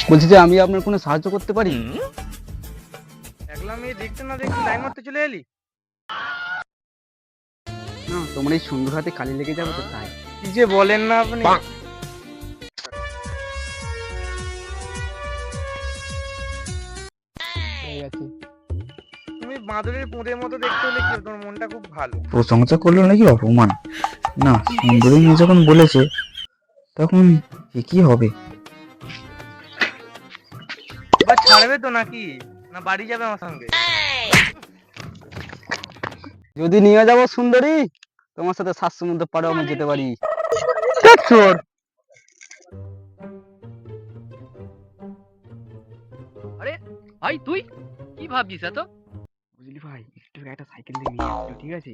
বলছি যে আমি আপনার কোনো সাহায্য করতে পারি? একলা মেয়ে দেখতে না দেখতে লাইন মারতে চলে এলি? না, তোমার এই সুন্দর হাতে কালি লেগে যাবে তো তাই। কি যে বলেন না আপনি। তুমি বাঁদরের পুঁদের মতো দেখতে হলে কি তোমার মনটা খুব ভালো। প্রশংসা করলো নাকি অপমান? না, সুন্দরী মেয়ে যখন বলেছে তখন কি হবে? এবার ছাড়বে তো নাকি, না বাড়ি যাবে আমার সঙ্গে? যদি নিয়ে যাবো সুন্দরী, তোমার সাথে 7 সমুদ্র পাড়েও আমি যেতে পারি। চোর। আরে ভাই, তুই কি ভাবছিস এত? বুঝলি ভাই, একটু একটা সাইকেল দিয়ে নিয়ে আসলো, ঠিক আছে?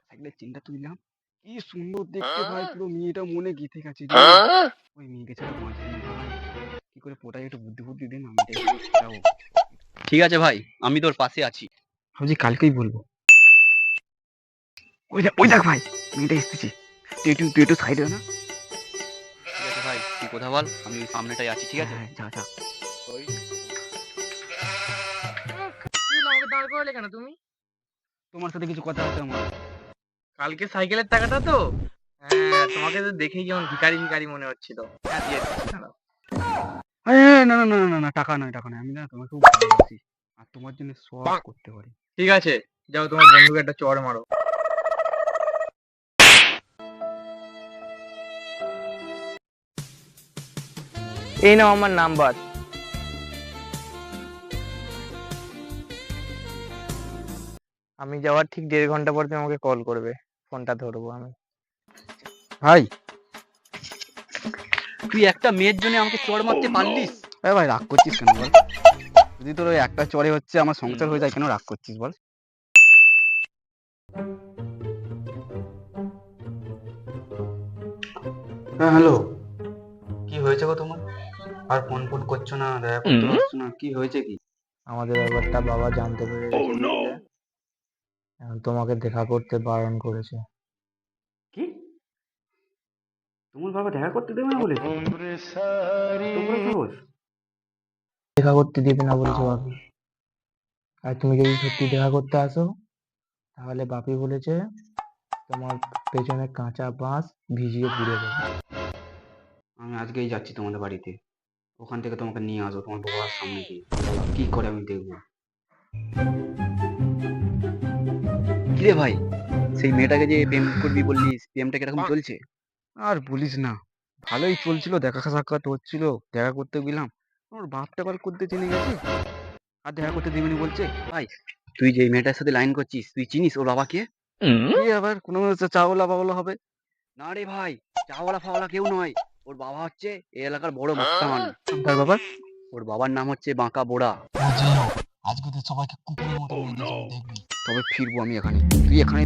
সাইকেলের চেনটা তুললাম, কি সুন্দর দেখতে ভাই, পুরো মেয়েটা মনে গেঁথে গেছে রে। ওই মেয়েকে ছাড়া বাঁচবে না ভাই, কি করে পোটাই, একটু বুদ্ধি বুদ্ধি দে না, আমি যাবো। ঠিক আছে ভাই, আমি তোর পাশে আছি। ভাবছি কালকেই বলবো। ওই দেখ ভাই, মেয়েটা এসেছে। তুই একটু সাইডে না। ঠিক আছে ভাই, তুই কথা বল, আমি ওই সামনেটাই আছি, ঠিক আছে? হ্যাঁ, যা যা। কি হলো, আমাকে দাঁড় করালে কেন তুমি? তোমার সাথে কিছু কথা আছে আমার। কালকে সাইকেলের টাকাটা তো? হ্যাঁ, তোমাকে তো দেখেই যেমন ভিখারি ভিখারি মনে হচ্ছিল। হ্যাঁ, দিয়ে দিচ্ছি, দাঁড়াও। না না না না না, টাকা নয় টাকা নয়, আমি না তোমাকে খুব ভালোবাসি আর তোমার জন্য সব করতে পারি। ঠিক আছে, যাও তোমার বন্ধুকে একটা চড় মারো। এই নাও আমার নাম্বার। আমি যাওয়ার ঠিক 1.5 ঘন্টা পর তুমি আমাকে কল করবে, ফোনটা ধরবো আমি। ভাই, তুই একটা মেয়ের জন্য আমাকে চড় মারতে পারলিস? ভাই রাগ করছিস কেন বল? যদি তোর ওই একটা চড়ে হচ্ছে আমার সংসার হয়ে যায়, কেন রাগ করছিস বল? হ্যাঁ হ্যালো, কি হয়েছে গো তোমার? আর ফোন ফোন করছো না, দেখা করতে পারছো না, কি হয়েছে কি? আমাদের ব্যাপারটা বাবা জানতে পেরে গেছে, বুঝলে? এখন তোমাকে দেখা করতে বারণ করেছে। কি? তোমার বাবা দেখা করতে দেবে না বলেছে? তোমরা সাহস? দেখা করতে দেবে না বলেছে বাপি। আর তুমি যদি সত্যি দেখা করতে আসো, তাহলে বাপি বলেছে তোমার পেছনে কাঁচা বাঁশ ভিজিয়ে পুড়ে দেবে। আমি আজকেই যাচ্ছি তোমাদের বাড়িতে, ওখান থেকে তোমাকে নিয়ে আসবো তোমার বাবার সামনে দিয়ে, কি করে আমি দেখবো। কি রে ভাই, সেই মেয়েটাকে যে প্রেম করবি বললিস, প্রেমটা কিরকম চলছে? আর বলিস না, ভালোই চলছিল, দেখা সাক্ষাৎ হচ্ছিল, দেখা করতে গেলাম, ওর বাপটা কল করতে জেনে গেছে আর দেখা করতে দিবেনি বলছে। ভাই, তুই যে মেয়েটার সাথে লাইন করছিস, তুই চিনিস ওর বাবাকে? কি আবার কোনো চাওলা বাবলা হবে? না রে ভাই, চাওয়ালা ফাওয়ালা কেউ নয়। ওর বাবা হচ্ছে এই এলাকার বড় মাস্তান। তার বাবা? ওর বাবার নাম হচ্ছে বাঁকা বোড়া। আজকে তো সবাইকে কুকুরের মতো মেরে দিয়েছে, দেখবি। তবে ফিরবো আমি এখানে, তুই এখানে।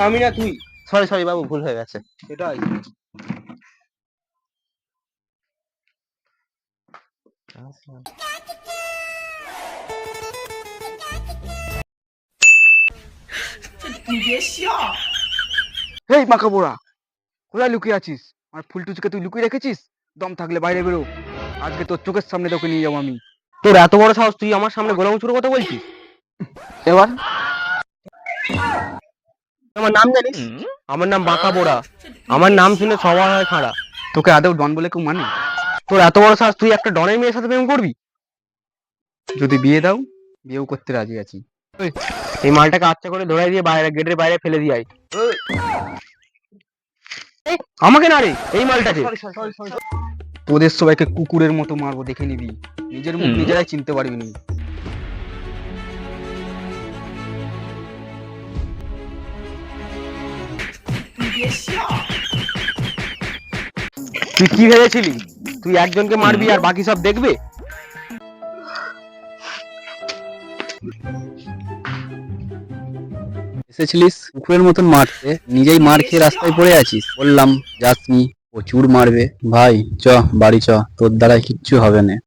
আমি না তুই। সরি সরি বাবু, ভুল হয়ে গেছে। এটাই। এই মাকা বোড়া, কোথায় লুকিয়ে আছিস? আর ফুলটুচুকে তুই লুকিয়ে রেখেছিস? দম থাকলে বাইরে বেরো, আজকে তোর চোখের সামনে তোকে নিয়ে যাবো আমি। তোর এত বড় সাহস, তুই আমার সামনে গোলামুচুর কথা বলছিস? এবার আমার নাম জানিস? আমার নাম বাঁকা বোড়া। আমার নাম শুনে সবার হয় খাড়া। তোকে আদৌ ডন বলে কেউ মানে? তোর এত বড় সাহস, তুই একটা ডনের মেয়ের সাথে প্রেম করবি? যদি বিয়ে দাও, বিয়েও করতে রাজি আছি। এই মালটাকে আচ্ছা করে ধরাই দিয়ে বাইরে, গেটের বাইরে ফেলে দিয়ে আয়। এই, আমাকে না রে, এই মালটাকে। তোদের সবাইকে কুকুরের মতো মারবো, দেখে নিবি। নিজের মুখ নিজেরাই চিনতে পারবি না। তুই কি ভেবেছিলি তুই একজনকে মারবি আর বাকি সব দেখবে? এসেছিলিস কুকুরের মতন মারতে, নিজেই মার খেয়ে রাস্তায় পড়ে আছিস। বললাম যাসনি, প্রচুর মারবে। ভাই চ, বাড়ি চ, তোর দ্বারাই কিচ্ছু হবে না।